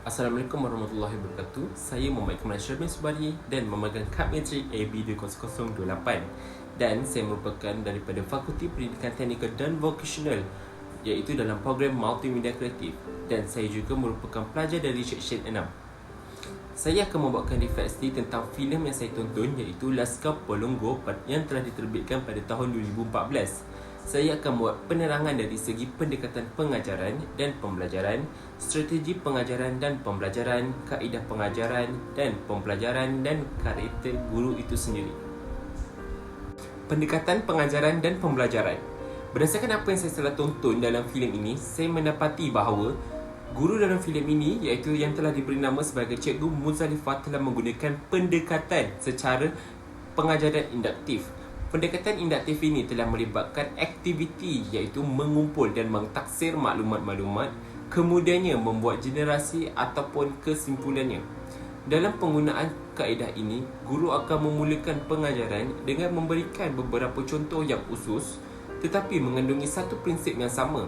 Assalamualaikum warahmatullahi wabarakatuh. Saya Muhammad Kamal Syarbin Subari dan memegang kad matrik AB20028. Dan saya merupakan daripada Fakulti Pendidikan Teknikal dan Vocational, iaitu dalam program Multimedia Kreatif. Dan saya juga merupakan pelajar dari Seksyen 6. Saya akan membawakan refleksi tentang filem yang saya tonton, iaitu Laskar Polongo yang telah diterbitkan pada tahun 2014. Saya akan buat penerangan dari segi pendekatan pengajaran dan pembelajaran, strategi pengajaran dan pembelajaran, kaedah pengajaran dan pembelajaran, dan karakter guru itu sendiri. Pendekatan pengajaran dan pembelajaran. Berdasarkan apa yang saya telah tonton dalam filem ini, saya mendapati bahawa guru dalam filem ini, iaitu yang telah diberi nama sebagai Cikgu Muzalifah, telah menggunakan pendekatan secara pengajaran induktif. Pendekatan induktif ini telah melibatkan aktiviti, iaitu mengumpul dan mentaksir maklumat-maklumat, kemudiannya membuat generasi ataupun kesimpulannya. Dalam penggunaan kaedah ini, guru akan memulakan pengajaran dengan memberikan beberapa contoh yang khusus tetapi mengandungi satu prinsip yang sama.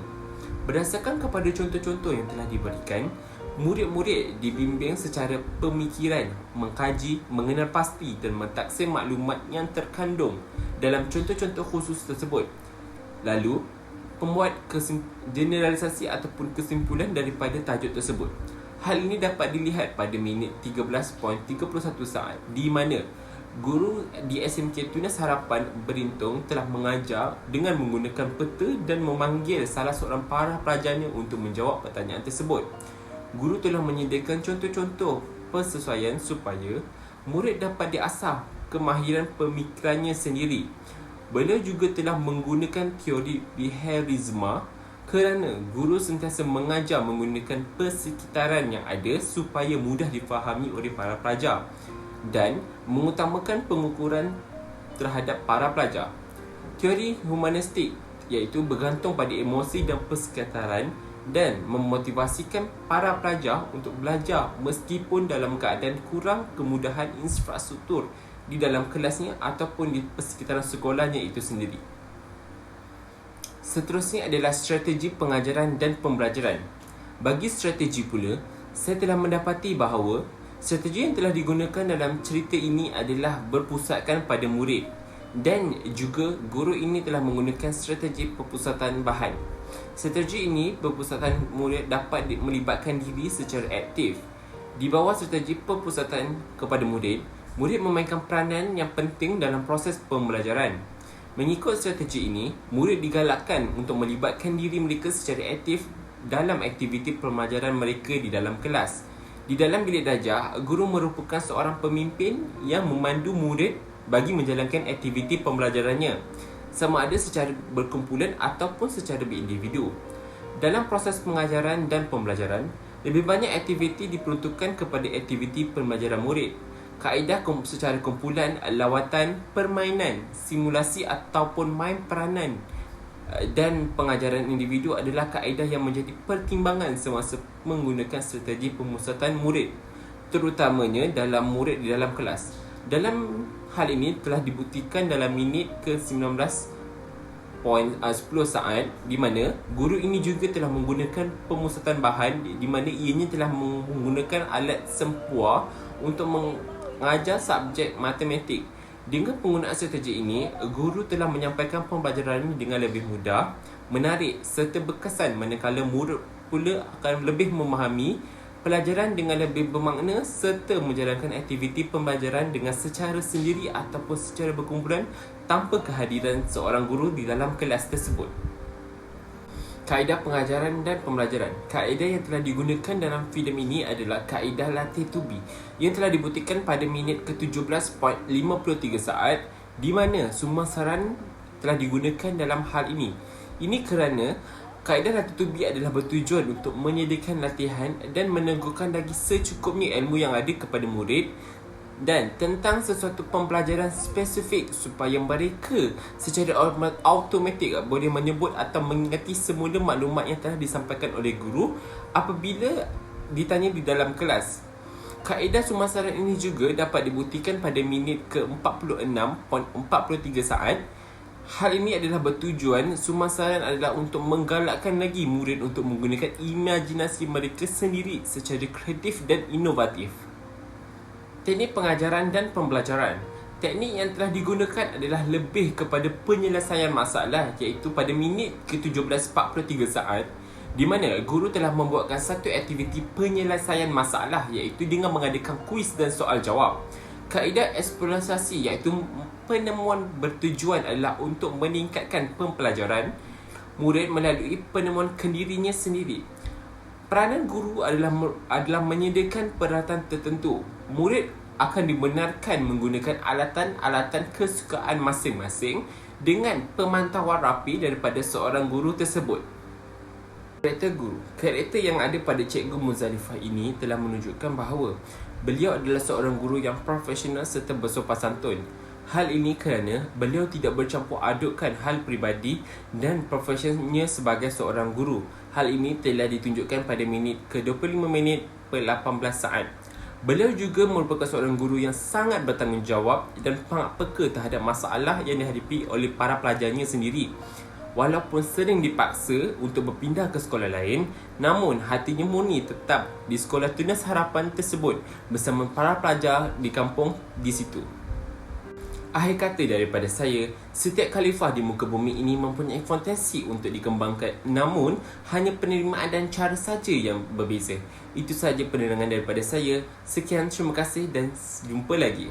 Berdasarkan kepada contoh-contoh yang telah diberikan, murid-murid dibimbing secara pemikiran, mengkaji, mengenal pasti dan mentaksir maklumat yang terkandung dalam contoh-contoh khusus tersebut. Lalu, pembuat generalisasi ataupun kesimpulan daripada tajuk tersebut. Hal ini dapat dilihat pada minit 13.31 saat, di mana guru di SMK Tunas Harapan Berintung telah mengajar dengan menggunakan peta dan memanggil salah seorang para pelajarnya untuk menjawab pertanyaan tersebut. Guru telah menyediakan contoh-contoh persesuaian supaya murid dapat diasah kemahiran pemikirannya sendiri. Beliau juga telah menggunakan teori behaviorisme kerana guru sentiasa mengajar menggunakan persekitaran yang ada supaya mudah difahami oleh para pelajar dan mengutamakan pengukuran terhadap para pelajar. Teori humanistik, iaitu bergantung pada emosi dan persekitaran dan memotivasikan para pelajar untuk belajar meskipun dalam keadaan kurang kemudahan infrastruktur di dalam kelasnya ataupun di persekitaran sekolahnya itu sendiri. Seterusnya adalah strategi pengajaran dan pembelajaran. Bagi strategi pula, saya telah mendapati bahawa strategi yang telah digunakan dalam cerita ini adalah berpusatkan pada murid, dan juga guru ini telah menggunakan strategi perpusatan bahan. Strategi ini berpusatan murid dapat melibatkan diri secara aktif. Di bawah strategi perpusatan kepada murid, murid memainkan peranan yang penting dalam proses pembelajaran. Mengikut strategi ini, murid digalakkan untuk melibatkan diri mereka secara aktif dalam aktiviti pembelajaran mereka di dalam kelas. Di dalam bilik darjah, guru merupakan seorang pemimpin yang memandu murid bagi menjalankan aktiviti pembelajarannya, sama ada secara berkumpulan ataupun secara berindividu. Dalam proses pengajaran dan pembelajaran, lebih banyak aktiviti diperuntukkan kepada aktiviti pembelajaran murid. Kaedah secara kumpulan, lawatan, permainan, simulasi ataupun main peranan dan pengajaran individu adalah kaedah yang menjadi pertimbangan semasa menggunakan strategi pemusatan murid, terutamanya dalam murid di dalam kelas. Dalam hal ini telah dibuktikan dalam minit ke-19.10 saat, di mana guru ini juga telah menggunakan pemusatan bahan, di mana ianya telah menggunakan alat sempua untuk mengajar subjek matematik. Dengan penggunaan strategi ini, guru telah menyampaikan pembelajaran dengan lebih mudah, menarik serta berkesan, manakala murid pula akan lebih memahami pelajaran dengan lebih bermakna serta menjalankan aktiviti pembelajaran dengan secara sendiri ataupun secara berkumpulan tanpa kehadiran seorang guru di dalam kelas tersebut. Kaedah pengajaran dan pembelajaran. Kaedah yang telah digunakan dalam filem ini adalah kaedah latih tubi yang telah dibuktikan pada minit ke-17.53 saat, di mana sumasaran telah digunakan dalam hal ini. Ini kerana kaedah latih tubi adalah bertujuan untuk menyediakan latihan dan meneguhkan lagi secukupnya ilmu yang ada kepada murid dan tentang sesuatu pembelajaran spesifik supaya mereka secara automatik boleh menyebut atau mengingati semula maklumat yang telah disampaikan oleh guru apabila ditanya di dalam kelas. Kaedah sumasaran ini juga dapat dibuktikan pada minit ke-46.43 saat. Hal ini adalah bertujuan, sumasaran adalah untuk menggalakkan lagi murid untuk menggunakan imajinasi mereka sendiri secara kreatif dan inovatif. Teknik pengajaran dan pembelajaran. Teknik yang telah digunakan adalah lebih kepada penyelesaian masalah, iaitu pada minit ke-17.43 saat, di mana guru telah membuatkan satu aktiviti penyelesaian masalah, iaitu dengan mengadakan kuis dan soal jawab. Kaedah eksplorasi, iaitu penemuan bertujuan adalah untuk meningkatkan pembelajaran murid melalui penemuan kendirinya sendiri. Peranan guru adalah menyediakan peralatan tertentu. Murid akan dibenarkan menggunakan alatan-alatan kesukaan masing-masing dengan pemantauan rapi daripada seorang guru tersebut. Karakter guru. Karakter yang ada pada Cikgu Muzalifah ini telah menunjukkan bahawa beliau adalah seorang guru yang profesional serta bersopan santun. Hal ini kerana beliau tidak bercampur adukkan hal peribadi dan profesionalnya sebagai seorang guru. Hal ini telah ditunjukkan pada minit ke-25 minit per 18 saat. Beliau juga merupakan seorang guru yang sangat bertanggungjawab dan sangat peka terhadap masalah yang dihadapi oleh para pelajarnya sendiri. Walaupun sering dipaksa untuk berpindah ke sekolah lain, namun hatinya murni tetap di Sekolah Tunas Harapan tersebut bersama para pelajar di kampung di situ. Akhir kata daripada saya, setiap khalifah di muka bumi ini mempunyai potensi untuk dikembangkan, namun hanya penerimaan dan cara saja yang berbeza. Itu sahaja penerangan daripada saya. Sekian, terima kasih dan jumpa lagi.